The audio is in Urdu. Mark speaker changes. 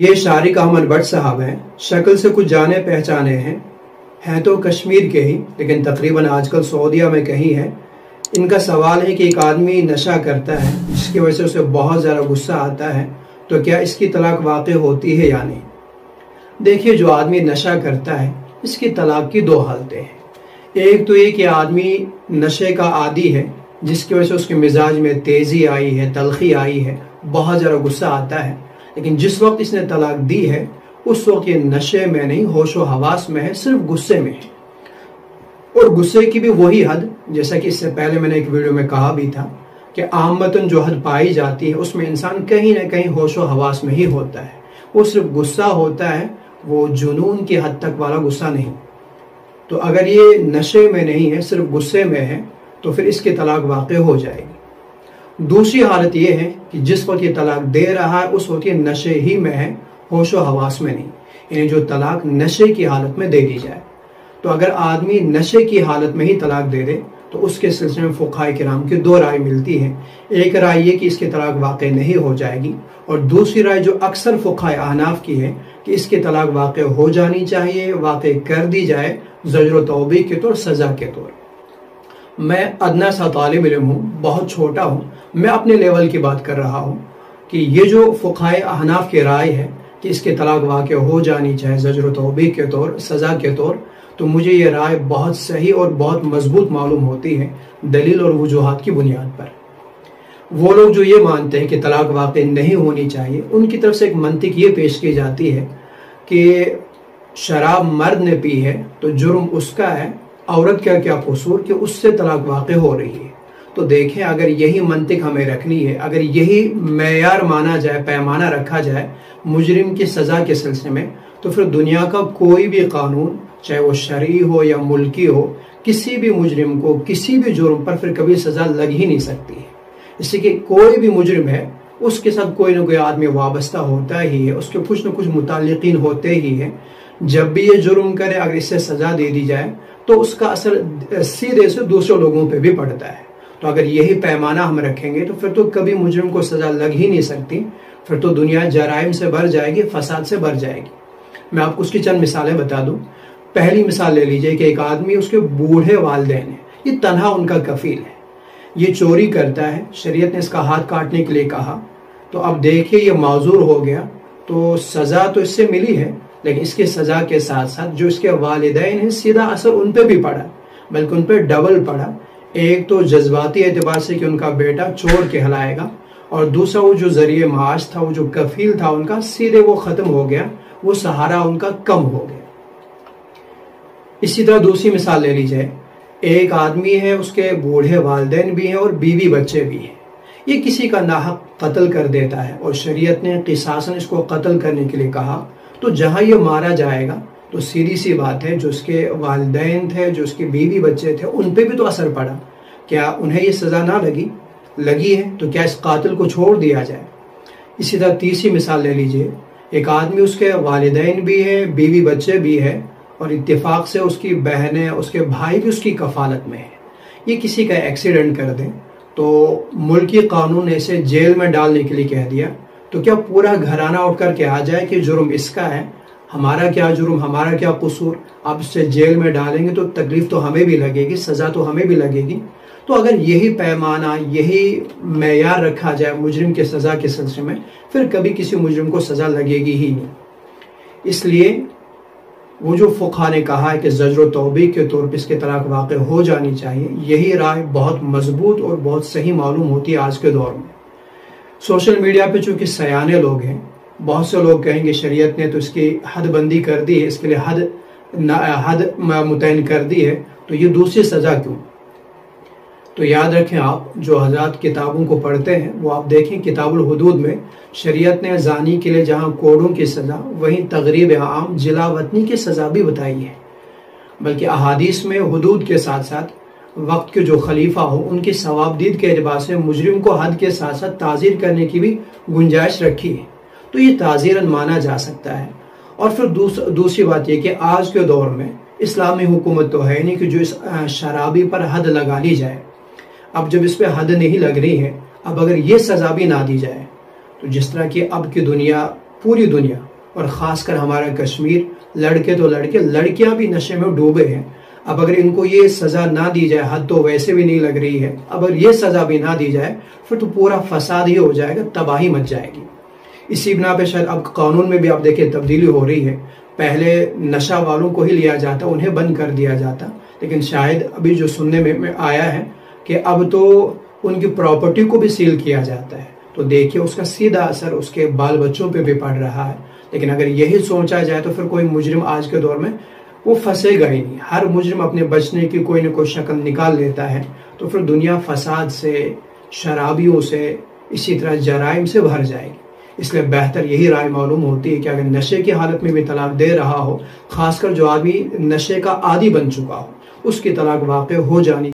Speaker 1: یہ شارق احمد بٹ صاحب ہیں، شکل سے کچھ جانے پہچانے ہیں تو کشمیر کے ہی، لیکن تقریباً آج کل سعودیہ میں کہیں ہیں۔ ان کا سوال ہے کہ ایک آدمی نشہ کرتا ہے جس کی وجہ سے اسے بہت زیادہ غصہ آتا ہے، تو کیا اس کی طلاق واقع ہوتی ہے یا نہیں؟ دیکھیے، جو آدمی نشہ کرتا ہے اس کی طلاق کی دو حالتیں ہیں۔ ایک تو یہ کہ آدمی نشے کا عادی ہے جس کی وجہ سے اس کے مزاج میں تیزی آئی ہے، تلخی آئی ہے، بہت زیادہ غصہ آتا ہے، لیکن جس وقت اس نے طلاق دی ہے اس وقت یہ نشے میں نہیں، ہوش و حواس میں ہے، صرف غصے میں ہے۔ اور غصے کی بھی وہی حد، جیسا کہ اس سے پہلے میں نے ایک ویڈیو میں کہا بھی تھا کہ عامتاً جو حد پائی جاتی ہے اس میں انسان کہیں نہ کہیں ہوش و حواس میں ہی ہوتا ہے، وہ صرف غصہ ہوتا ہے، وہ جنون کی حد تک والا غصہ نہیں۔ تو اگر یہ نشے میں نہیں ہے، صرف غصے میں ہے، تو پھر اس کی طلاق واقع ہو جائے گی۔ دوسری حالت یہ ہے کہ جس وقت یہ طلاق دے رہا ہے اس وقت یہ نشے ہی میں ہے، ہوش و حواس میں نہیں، یعنی جو طلاق نشے کی حالت میں دے دی جائے۔ تو اگر آدمی نشے کی حالت میں ہی طلاق دے دے تو اس کے سلسلے میں فقہاء کرام کی دو رائے ملتی ہے۔ ایک رائے یہ کہ اس کی طلاق واقع نہیں ہو جائے گی، اور دوسری رائے جو اکثر فقہاء احناف کی ہے کہ اس کی طلاق واقع ہو جانی چاہیے، واقع کر دی جائے زجر و توبیخ کے طور، سزا کے طور۔ میں ادنا سا طالب علم ہوں، بہت چھوٹا ہوں، میں اپنے لیول کی بات کر رہا ہوں کہ یہ جو فقہاء احناف کی رائے ہے کہ اس کی طلاق واقع ہو جانی چاہیے زجر و توبیخ کے طور، سزا کے طور، تو مجھے یہ رائے بہت صحیح اور بہت مضبوط معلوم ہوتی ہے دلیل اور وجوہات کی بنیاد پر۔ وہ لوگ جو یہ مانتے ہیں کہ طلاق واقع نہیں ہونی چاہیے، ان کی طرف سے ایک منطق یہ پیش کی جاتی ہے کہ شراب مرد نے پی ہے تو جرم اس کا ہے، عورت کا کیا قصور کہ اس سے طلاق واقع ہو رہی ہے۔ تو دیکھیں، اگر یہی منطق ہمیں رکھنی ہے، اگر یہی معیار مانا جائے، پیمانہ رکھا جائے مجرم کی سزا کے سلسلے میں، تو پھر دنیا کا کوئی بھی قانون، چاہے وہ شرعی ہو یا ملکی ہو، کسی بھی مجرم کو کسی بھی جرم پر پھر کبھی سزا لگ ہی نہیں سکتی ہے۔ اس لیے کہ کوئی بھی مجرم ہے اس کے ساتھ کوئی نہ کوئی آدمی وابستہ ہوتا ہی ہے، اس کے کچھ نہ کچھ متعلقین ہوتے ہی ہیں۔ جب بھی یہ جرم کرے، اگر اس سے سزا دے دی جائے تو اس کا اثر سیدھے سے دوسرے لوگوں پہ بھی پڑتا ہے۔ تو اگر یہی پیمانہ ہم رکھیں گے تو پھر تو کبھی مجرم کو سزا لگ ہی نہیں سکتی، پھر تو دنیا جرائم سے بھر جائے گی، فساد سے بھر جائے گی۔ میں آپ کو اس کی چند مثالیں بتا دوں۔ پہلی مثال لے لیجئے کہ ایک آدمی، اس کے بوڑھے والدین ہیں، یہ تنہا ان کا کفیل ہے، یہ چوری کرتا ہے، شریعت نے اس کا ہاتھ کاٹنے کے لیے کہا، تو اب دیکھیے یہ معذور ہو گیا، تو سزا تو اس سے ملی ہے، لیکن اس کی سزا کے ساتھ ساتھ جو اس کے والدین ہیں سیدھا اثر ان پہ بھی پڑا، بلکہ ان پہ ڈبل پڑا۔ ایک تو جذباتی اعتبار سے کہ ان کا بیٹا چور کہلائے گا، اور دوسرا وہ جو ذریعہ معاش تھا، وہ جو کفیل تھا ان کا، سیدھے وہ ختم ہو گیا، وہ سہارا ان کا کم ہو گیا۔ اسی طرح دوسری مثال لے لیجئے، ایک آدمی ہے، اس کے بوڑھے والدین بھی ہیں اور بیوی بچے بھی ہیں، یہ کسی کا ناحق قتل کر دیتا ہے اور شریعت نے قصاصاً اس کو قتل کرنے کے لیے کہا، تو جہاں یہ مارا جائے گا تو سیدھی سی بات ہے جو اس کے والدین تھے، جو اس کے بیوی بچے تھے، ان پہ بھی تو اثر پڑا۔ کیا انہیں یہ سزا نہ لگی ہے تو کیا اس قاتل کو چھوڑ دیا جائے؟ اسی طرح تیسری مثال لے لیجئے، ایک آدمی، اس کے والدین بھی ہیں، بیوی بچے بھی ہیں، اور اتفاق سے اس کی بہنیں، اس کے بھائی بھی اس کی کفالت میں ہیں، یہ کسی کا ایکسیڈنٹ کر دیں تو ملکی قانون نے اسے جیل میں ڈالنے کے لیے کہہ دیا، تو کیا پورا گھرانہ اٹھ کر کے آ جائے کہ جرم اس کا ہے، ہمارا کیا جرم، ہمارا کیا قصور، اب اس سے جیل میں ڈالیں گے تو تکلیف تو ہمیں بھی لگے گی، سزا تو ہمیں بھی لگے گی۔ تو اگر یہی پیمانہ، یہی معیار رکھا جائے مجرم کے سزا کے سلسلے میں، پھر کبھی کسی مجرم کو سزا لگے گی ہی نہیں۔ اس لیے وہ جو فقہاء نے کہا ہے کہ زجر و توبیخ کے طور پر اس کے طلاق واقع ہو جانی چاہیے، یہی رائے بہت مضبوط اور بہت صحیح معلوم ہوتی ہے آج کے دور میں۔ سوشل میڈیا پہ چونکہ سیانے لوگ ہیں، بہت سے لوگ کہیں گے شریعت نے تو اس کی حد بندی کر دی ہے، اس کے لیے حد متعین کر دی ہے، تو یہ دوسری سزا کیوں؟ تو یاد رکھیں، آپ جو حضرات کتابوں کو پڑھتے ہیں وہ آپ دیکھیں کتاب الحدود میں شریعت نے زانی کے لیے جہاں کوڑوں کی سزا، وہیں تغریب عام، جلا وطنی کی سزا بھی بتائی ہے۔ بلکہ احادیث میں حدود کے ساتھ ساتھ وقت کے جو خلیفہ ہو ان کی ثوابدید کے اعتبار سے مجرم کو حد کے ساتھ ساتھ تعزیر کرنے کی بھی گنجائش رکھی ہے، تو یہ تعزیراً مانا جا سکتا ہے۔ اور پھر دوسری بات یہ کہ آج کے دور میں اسلامی حکومت تو ہے نہیں کہ جو اس شرابی پر حد لگا لی جائے۔ اب جب اس پہ حد نہیں لگ رہی ہے، اب اگر یہ سزا بھی نہ دی جائے تو جس طرح کی اب کی دنیا، پوری دنیا اور خاص کر ہمارا کشمیر، لڑکے تو لڑکے، لڑکیاں بھی نشے میں ڈوبے ہیں۔ اب اگر ان کو یہ سزا نہ دی جائے، حد تو ویسے بھی نہیں لگ رہی ہے، اگر یہ سزا بھی نہ دی جائے پھر تو پورا فساد ہی ہو جائے گا، تباہی مچ جائے گی۔ اسی بنا پہ شاید اب قانون میں بھی آپ دیکھیں تبدیلی ہو رہی ہے۔ پہلے نشہ والوں کو ہی لیا جاتا، انہیں بند کر دیا جاتا، لیکن شاید ابھی جو سننے میں آیا ہے کہ اب تو ان کی پراپرٹی کو بھی سیل کیا جاتا ہے۔ تو دیکھیے اس کا سیدھا اثر اس کے بال بچوں پہ بھی پڑ رہا ہے۔ لیکن اگر یہی سوچا جائے تو پھر کوئی مجرم آج کے دور میں وہ پھنسے گا ہی نہیں۔ ہر مجرم اپنے بچنے کی کوئی نہ کوئی شکل نکال لیتا ہے، تو پھر دنیا فساد سے، شرابیوں سے، اسی طرح جرائم سے بھر جائے گی۔ اس لیے بہتر یہی رائے معلوم ہوتی ہے کہ اگر نشے کی حالت میں بھی طلاق دے رہا ہو، خاص کر جو آدمی نشے کا عادی بن چکا ہو، اس کی طلاق واقع ہو جانی